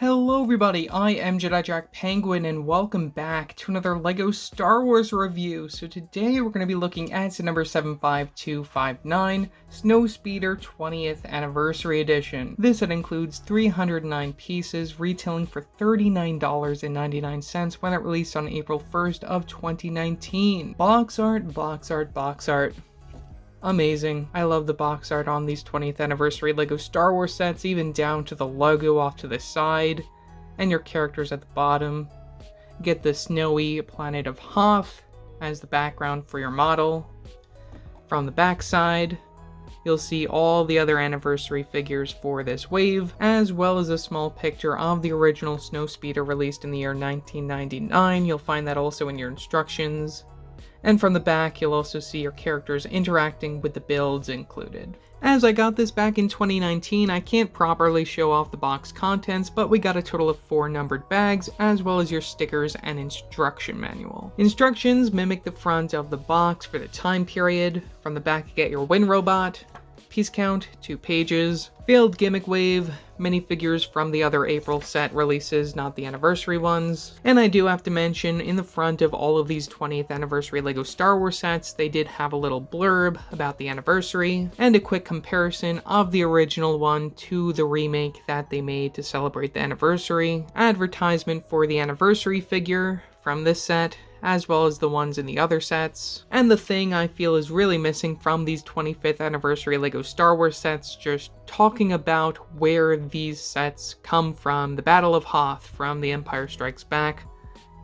Hello everybody, I am Jedi Jack Penguin and welcome back to another LEGO Star Wars review. So today we're going to be looking at set number 75259, Snowspeeder 20th Anniversary Edition. This set includes 309 pieces, retailing for $39.99 when it released on April 1st of 2019. Box art, box art, box art. Amazing. I love the box art on these 20th anniversary LEGO Star Wars sets, even down to the logo off to the side, and your characters at the bottom. Get the snowy planet of Hoth as the background for your model. From the back side, you'll see all the other anniversary figures for this wave, as well as a small picture of the original Snowspeeder released in the year 1999. You'll find that also in your instructions. And from the back, you'll also see your characters interacting with the builds included. As I got this back in 2019, I can't properly show off the box contents, but we got a total of 4 numbered bags, as well as your stickers and instruction manual. Instructions mimic the front of the box for the time period. From the back, you get your Win Robot, piece count, 2 pages, failed gimmick wave, minifigures from the other April set releases, not the anniversary ones. And I do have to mention, in the front of all of these 20th anniversary LEGO Star Wars sets, they did have a little blurb about the anniversary, and a quick comparison of the original one to the remake that they made to celebrate the anniversary, advertisement for the anniversary figure from this set, as well as the ones in the other sets. And the thing I feel is really missing from these 25th anniversary LEGO Star Wars sets, just talking about where these sets come from, the Battle of Hoth from The Empire Strikes Back,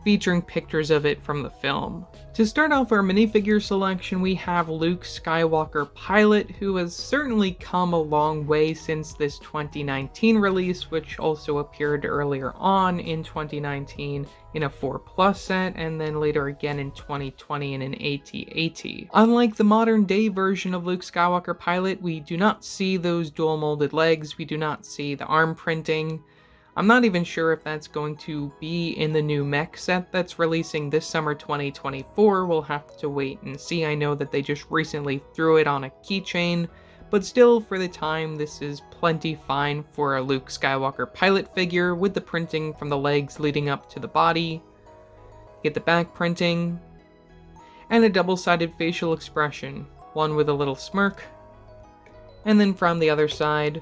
featuring pictures of it from the film. To start off our minifigure selection, we have Luke Skywalker Pilot, who has certainly come a long way since this 2019 release, which also appeared earlier on in 2019 in a 4+ set, and then later again in 2020 in an AT-AT. Unlike the modern day version of Luke Skywalker Pilot, we do not see those dual molded legs, we do not see the arm printing. I'm not even sure if that's going to be in the new mech set that's releasing this summer 2024. We'll have to wait and see. I know that they just recently threw it on a keychain, but still, for the time, this is plenty fine for a Luke Skywalker Pilot figure with the printing from the legs leading up to the body. Get the back printing, and a double-sided facial expression, one with a little smirk, and then from the other side,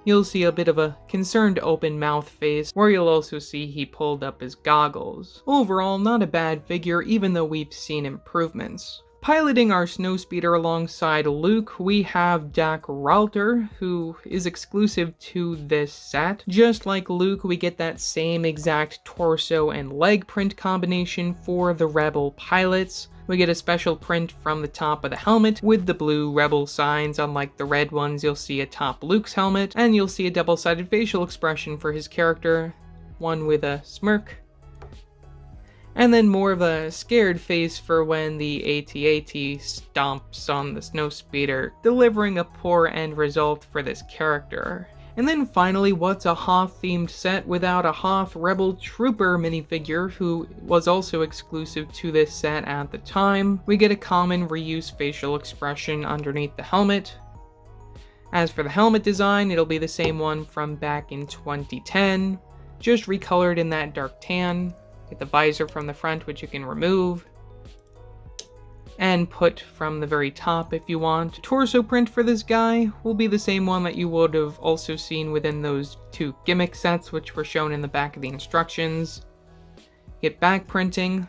you'll see a bit of a concerned open mouth face, where you'll also see he pulled up his goggles. Overall, not a bad figure, even though we've seen improvements. Piloting our Snowspeeder alongside Luke, we have Dak Ralter, who is exclusive to this set. Just like Luke, we get that same exact torso and leg print combination for the Rebel pilots. We get a special print from the top of the helmet with the blue Rebel signs. Unlike the red ones, you'll see atop Luke's helmet, and you'll see a double-sided facial expression for his character, one with a smirk, and then more of a scared face for when the AT-AT stomps on the Snowspeeder, delivering a poor end result for this character. And then finally, what's a Hoth-themed set without a Hoth Rebel Trooper minifigure, who was also exclusive to this set at the time? We get a common reuse facial expression underneath the helmet. As for the helmet design, it'll be the same one from back in 2010, just recolored in that dark tan. Get the visor from the front, which you can remove and put from the very top if you want. Torso print for this guy will be the same one that you would have also seen within those 2 gimmick sets, which were shown in the back of the instructions. Get back printing,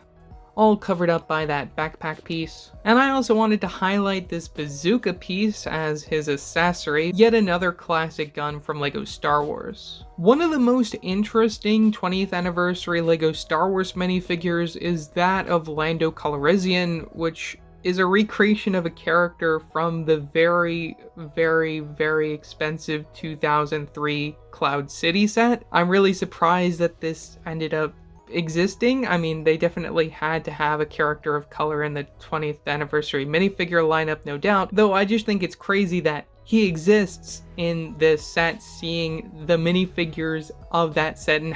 all covered up by that backpack piece. And I also wanted to highlight this bazooka piece as his accessory, yet another classic gun from LEGO Star Wars. One of the most interesting 20th anniversary LEGO Star Wars minifigures is that of Lando Calrissian, which is a recreation of a character from the very, very, very expensive 2003 Cloud City set. I'm really surprised that this ended up existing. I mean, they definitely had to have a character of color in the 20th anniversary minifigure lineup, no doubt, though I just think it's crazy that he exists in this set, seeing the minifigures of that set and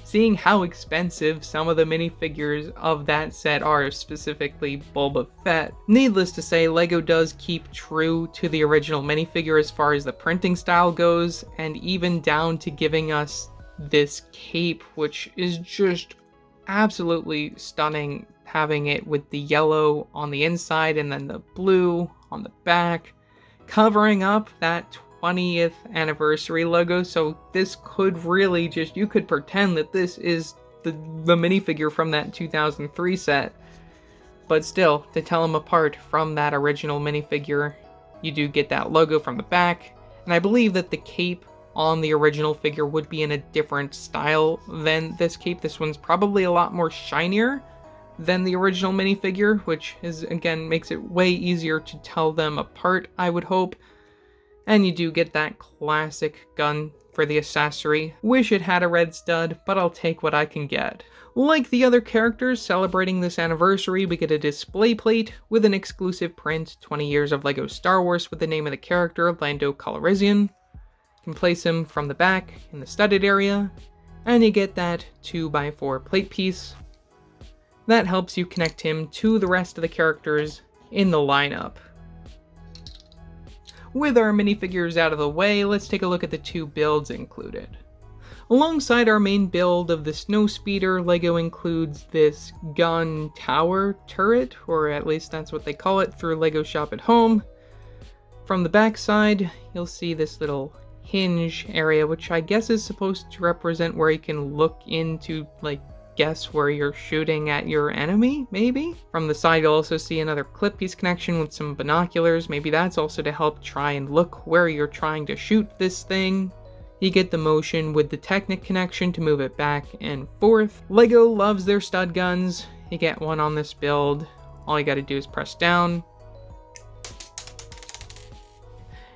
seeing how expensive some of the minifigures of that set are, specifically Boba Fett. Needless to say, LEGO does keep true to the original minifigure as far as the printing style goes, and even down to giving us this cape, which is just absolutely stunning, having it with the yellow on the inside and then the blue on the back, covering up that 20th anniversary logo. So this could really just, you could pretend that this is the minifigure from that 2003 set, but still, to tell them apart from that original minifigure, you do get that logo from the back. And I believe that the cape on the original figure would be in a different style than this cape. This one's probably a lot more shinier than the original minifigure, which is, again, makes it way easier to tell them apart, I would hope. And you do get that classic gun for the accessory. Wish it had a red stud, but I'll take what I can get. Like the other characters celebrating this anniversary, we get a display plate with an exclusive print, 20 years of LEGO Star Wars, with the name of the character, Lando Calrissian. You can place him from the back in the studded area, and you get that 2x4 plate piece. That helps you connect him to the rest of the characters in the lineup. With our minifigures out of the way, let's take a look at the two builds included. Alongside our main build of the Snowspeeder, LEGO includes this gun tower turret, or at least that's what they call it through LEGO Shop at Home. From the back side, you'll see this little hinge area, which I guess is supposed to represent where you can look into, like, guess where you're shooting at your enemy, maybe? From the side, you'll also see another clip piece connection with some binoculars. Maybe that's also to help try and look where you're trying to shoot this thing. You get the motion with the Technic connection to move it back and forth. LEGO loves their stud guns. You get one on this build. All you gotta do is press down,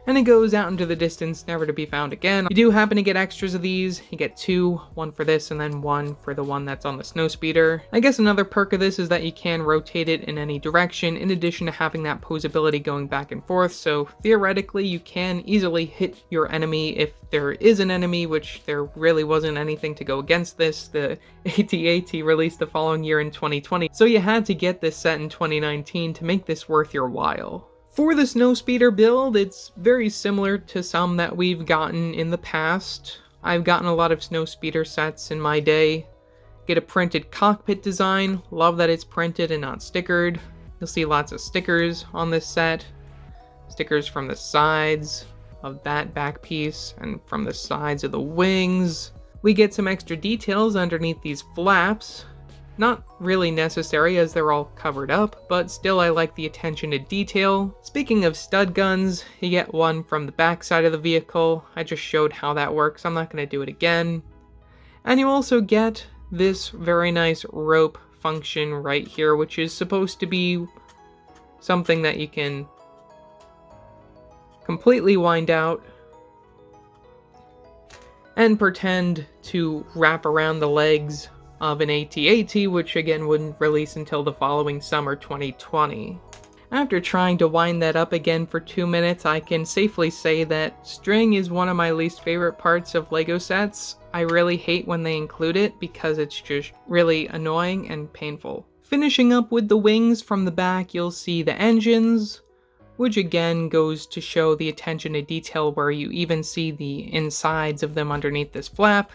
and it goes out into the distance, never to be found again. You do happen to get extras of these. You get two, one for this and then one for the one that's on the Snowspeeder. I guess another perk of this is that you can rotate it in any direction, in addition to having that posability going back and forth, so theoretically you can easily hit your enemy if there is an enemy, which there really wasn't anything to go against this. The AT-AT released the following year in 2020, so you had to get this set in 2019 to make this worth your while. For the Snowspeeder build, it's very similar to some that we've gotten in the past. I've gotten a lot of Snowspeeder sets in my day. Get a printed cockpit design. Love that it's printed and not stickered. You'll see lots of stickers on this set. Stickers from the sides of that back piece and from the sides of the wings. We get some extra details underneath these flaps. Not really necessary as they're all covered up, but still I like the attention to detail. Speaking of stud guns, you get one from the back side of the vehicle. I just showed how that works, I'm not going to do it again. And you also get this very nice rope function right here, which is supposed to be something that you can completely wind out and pretend to wrap around the legs of an AT-AT, which again wouldn't release until the following summer 2020. After trying to wind that up again for 2 minutes, I can safely say that string is one of my least favorite parts of LEGO sets. I really hate when they include it because it's just really annoying and painful. Finishing up with the wings from the back, you'll see the engines, which again goes to show the attention to detail where you even see the insides of them underneath this flap.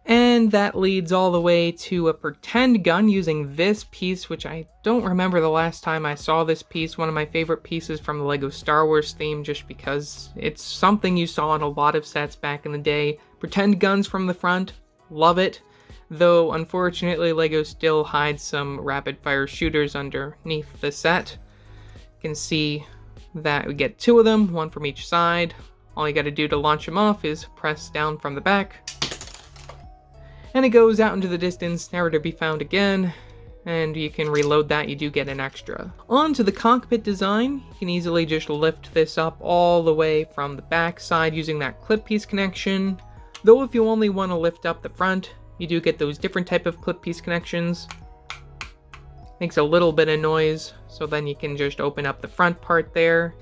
And that leads all the way to a pretend gun using this piece, which I don't remember the last time I saw this piece. One of my favorite pieces from the LEGO Star Wars theme, just because it's something you saw in a lot of sets back in the day. Pretend guns from the front, love it. Though unfortunately LEGO still hides some rapid fire shooters underneath the set. You can see that we get two of them, one from each side. All you gotta do to launch them off is press down from the back. And it goes out into the distance, never to be found again, and you can reload that, you do get an extra. On to the cockpit design, you can easily just lift this up all the way from the back side using that clip piece connection, though if you only want to lift up the front, you do get those different type of clip piece connections. Makes a little bit of noise, so then you can just open up the front part there.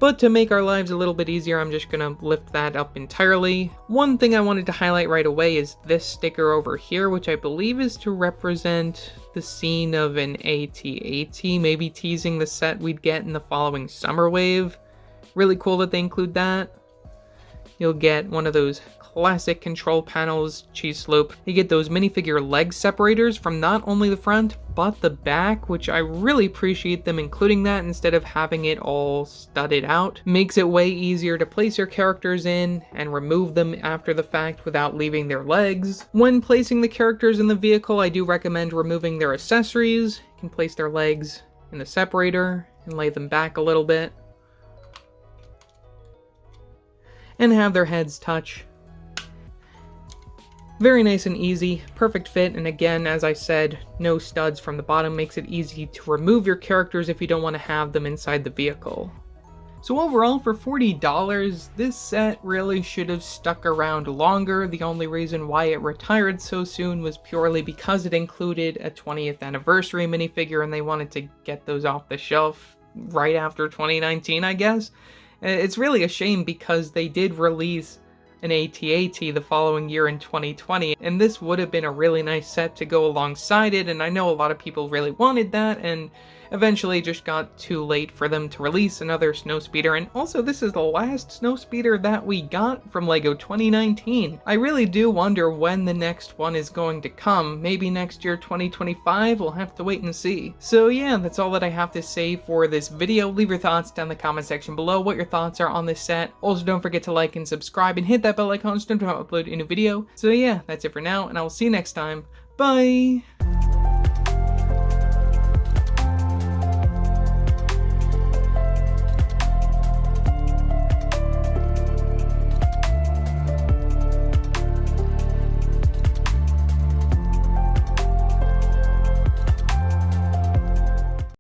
But to make our lives a little bit easier, I'm just going to lift that up entirely. One thing I wanted to highlight right away is this sticker over here, which I believe is to represent the scene of an AT-AT, maybe teasing the set we'd get in the following summer wave. Really cool that they include that. you'll get one of those classic control panels, cheese slope. You get those minifigure leg separators from not only the front, but the back, which I really appreciate them including that instead of having it all studded out. Makes it way easier to place your characters in and remove them after the fact without leaving their legs. When placing the characters in the vehicle, I do recommend removing their accessories. You can place their legs in the separator and lay them back a little bit, and have their heads touch. Very nice and easy, perfect fit, and again, as I said, no studs from the bottom, makes it easy to remove your characters if you don't want to have them inside the vehicle. So overall, for $40, this set really should have stuck around longer. The only reason why it retired so soon was purely because it included a 20th anniversary minifigure and they wanted to get those off the shelf right after 2019, I guess. It's really a shame because they did release an AT-AT the following year in 2020, and this would have been a really nice set to go alongside it, and I know a lot of people really wanted that, and eventually just got too late for them to release another Snowspeeder, and also this is the last Snowspeeder that we got from LEGO 2019. I really do wonder when the next one is going to come. Maybe next year, 2025? We'll have to wait and see. So yeah, that's all that I have to say for this video. Leave your thoughts down in the comment section below, what your thoughts are on this set. Also, don't forget to like and subscribe and hit that bell icon so you don't have to upload a new video. So yeah, that's it for now, and I will see you next time. Bye!